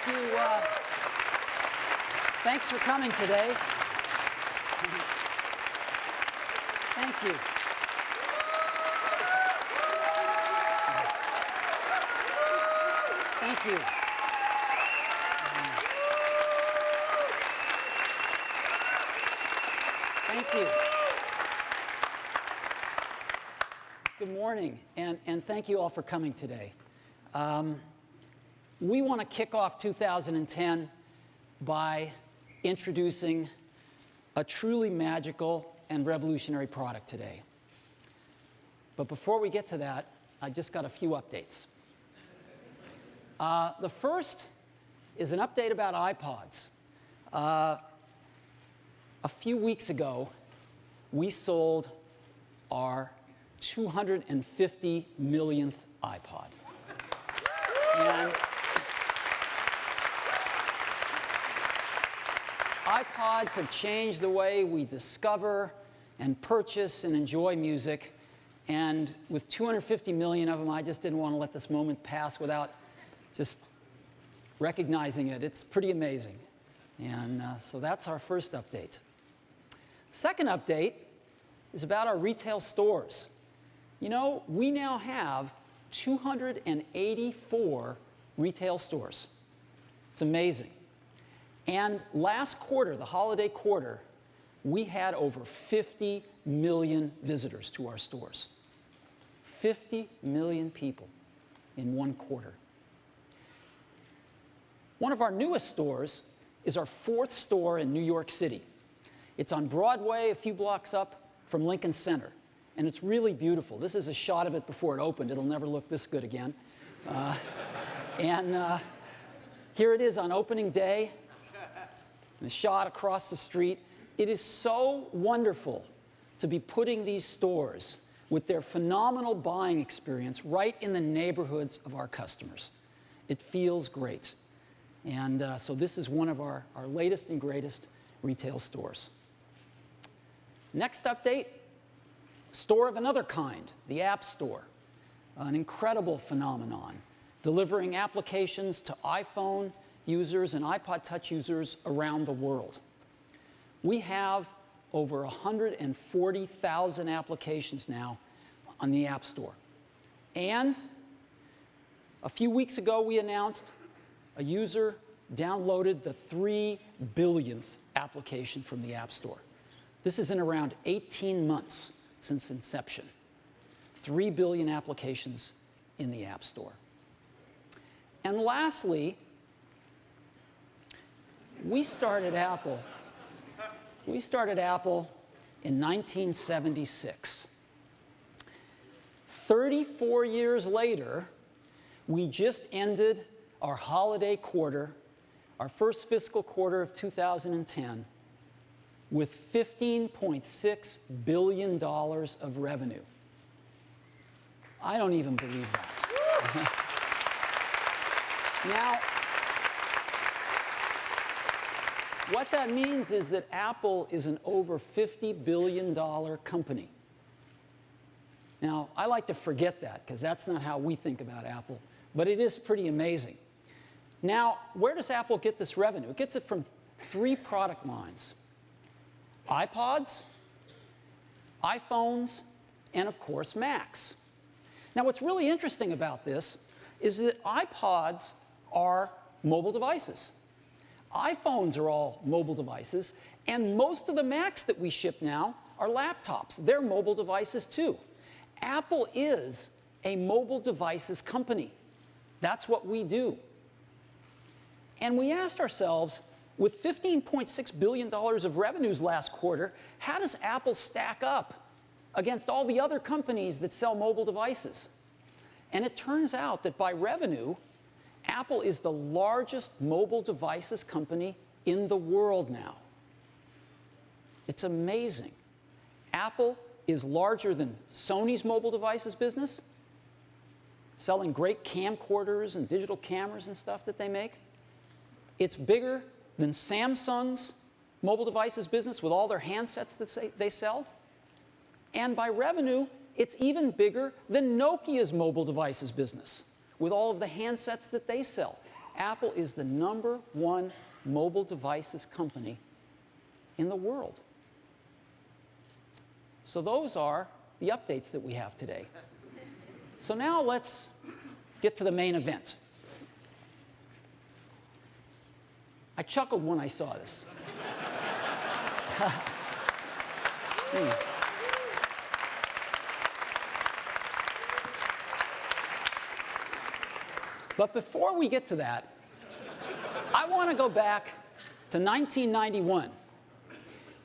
you. Thanks for coming today. Thank you. Thank you. Thank you. Good morning, and thank you all for coming today. We want to kick off 2010 by introducing a truly magical and revolutionary product today. But before we get to that, I just got a few updates. The first is an update about iPods. A few weeks ago, we sold our 250 millionth iPod. And iPods have changed the way we discover and purchase and enjoy music. And with 250 million of them, I just didn't want to let this moment pass without just recognizing it. It's pretty amazing. And so that's our first update. Second update is about our retail stores. You know, we now have 284 retail stores. It's amazing. And last quarter, the holiday quarter, we had over 50 million visitors to our stores. 50 million people in one quarter. One of our newest stores is our fourth store in New York City. It's on Broadway, a few blocks up from Lincoln Center. And it's really beautiful. This is a shot of it before it opened. It'll never look this good again. Here it is on opening day. And a shot across the street. It is so wonderful to be putting these stores with their phenomenal buying experience right in the neighborhoods of our customers. It feels great. And so this is one of our latest and greatest retail stores. Next update, store of another kind, the App Store. An incredible phenomenon, delivering applications to iPhone users and iPod Touch users around the world. We have over 140,000 applications now on the App Store. And a few weeks ago, we announced a user downloaded the 3 billionth application from the App Store. This is in around 18 months since inception. 3 billion applications in the App Store. And lastly, we started Apple in 1976. 34 years later, we just ended our holiday quarter, our first fiscal quarter of 2010, with $15.6 billion of revenue. I don't even believe that. Now, what that means is that Apple is an over $50 billion company. Now, I like to forget that because that's not how we think about Apple, but it is pretty amazing. Now, where does Apple get this revenue? It gets it from 3 product lines: iPods, iPhones, and of course, Macs. Now, what's really interesting about this is that iPods are mobile devices. iPhones are all mobile devices, and most of the Macs that we ship now are laptops. They're mobile devices too. Apple is a mobile devices company. That's what we do. And we asked ourselves, with $15.6 billion of revenues last quarter, how does Apple stack up against all the other companies that sell mobile devices? And it turns out that by revenue, Apple is the largest mobile devices company in the world now. It's amazing. Apple is larger than Sony's mobile devices business, selling great camcorders and digital cameras and stuff that they make. It's bigger than Samsung's mobile devices business with all their handsets that they sell. And by revenue, it's even bigger than Nokia's mobile devices business with all of the handsets that they sell. Apple is the #1 mobile devices company in the world. So those are the updates that we have today. So now let's get to the main event. I chuckled when I saw this. But before we get to that, I want to go back to 1991,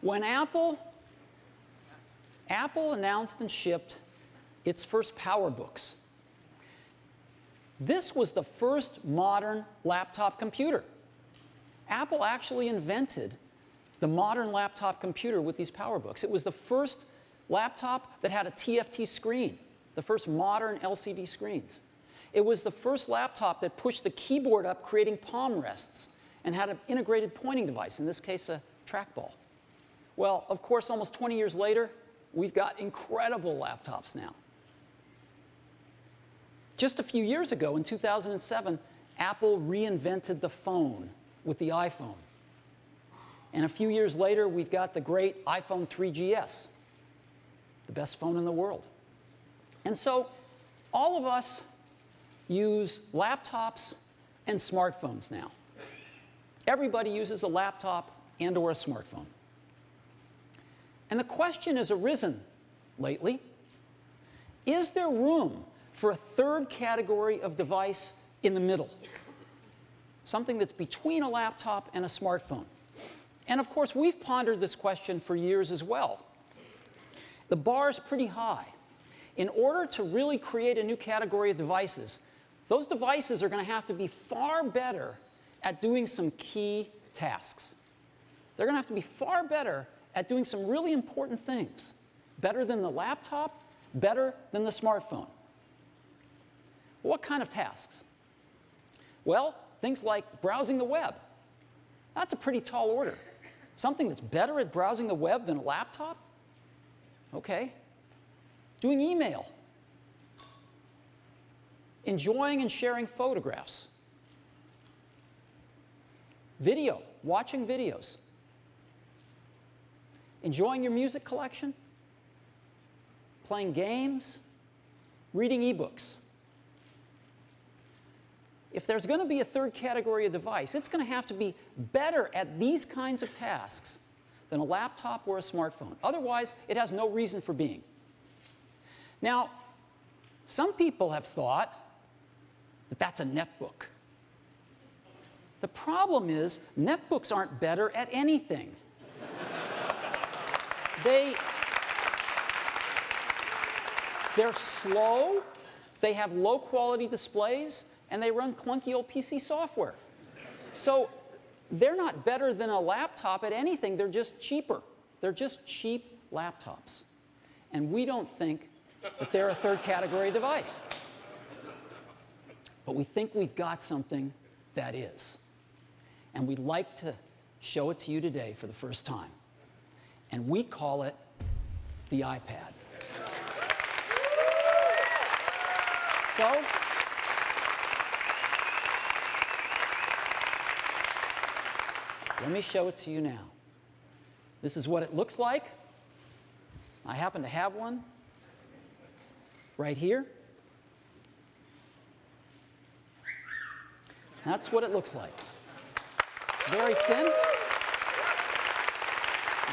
when Apple announced and shipped its first PowerBooks. This was the first modern laptop computer. Apple actually invented the modern laptop computer with these PowerBooks. It was the first laptop that had a TFT screen, the first modern LCD screens. It was the first laptop that pushed the keyboard up, creating palm rests, and had an integrated pointing device, in this case, a trackball. Well, of course, almost 20 years later, we've got incredible laptops now. Just a few years ago, in 2007, Apple reinvented the phone with the iPhone. And a few years later, we've got the great iPhone 3GS, the best phone in the world. And so all of us use laptops and smartphones now. Everybody uses a laptop and or a smartphone. And the question has arisen lately, is there room for a third category of device in the middle? Something that's between a laptop and a smartphone. And of course, we've pondered this question for years as well. The bar is pretty high. In order to really create a new category of devices, those devices are going to have to be far better at doing some key tasks. They're going to have to be far better at doing some really important things. Better than the laptop, better than the smartphone. What kind of tasks? Well, things like browsing the web. That's a pretty tall order. Something that's better at browsing the web than a laptop? Okay. Doing email. Enjoying and sharing photographs. Video, watching videos. Enjoying your music collection. Playing games. Reading ebooks. If there's going to be a third category of device, it's going to have to be better at these kinds of tasks than a laptop or a smartphone. Otherwise, it has no reason for being. Now, some people have thought that that's a netbook. The problem is, netbooks aren't better at anything. They're slow, they have low-quality displays, and they run clunky old PC software. So they're not better than a laptop at anything, they're just cheaper. They're just cheap laptops. And we don't think that they're a third category device. But we think we've got something that is. And we'd like to show it to you today for the first time. And we call it the iPad. So, let me show it to you now. This is what it looks like. I happen to have one right here. That's what it looks like. Very thin.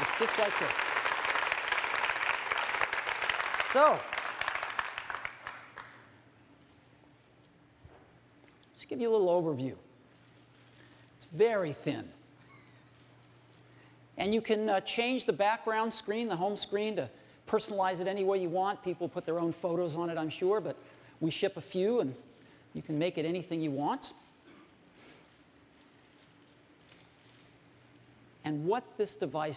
It's just like this. So, just give you a little overview. It's very thin. And you can change the background screen, the home screen, to personalize it any way you want. People put their own photos on it, I'm sure, but we ship a few, and you can make it anything you want. And what this device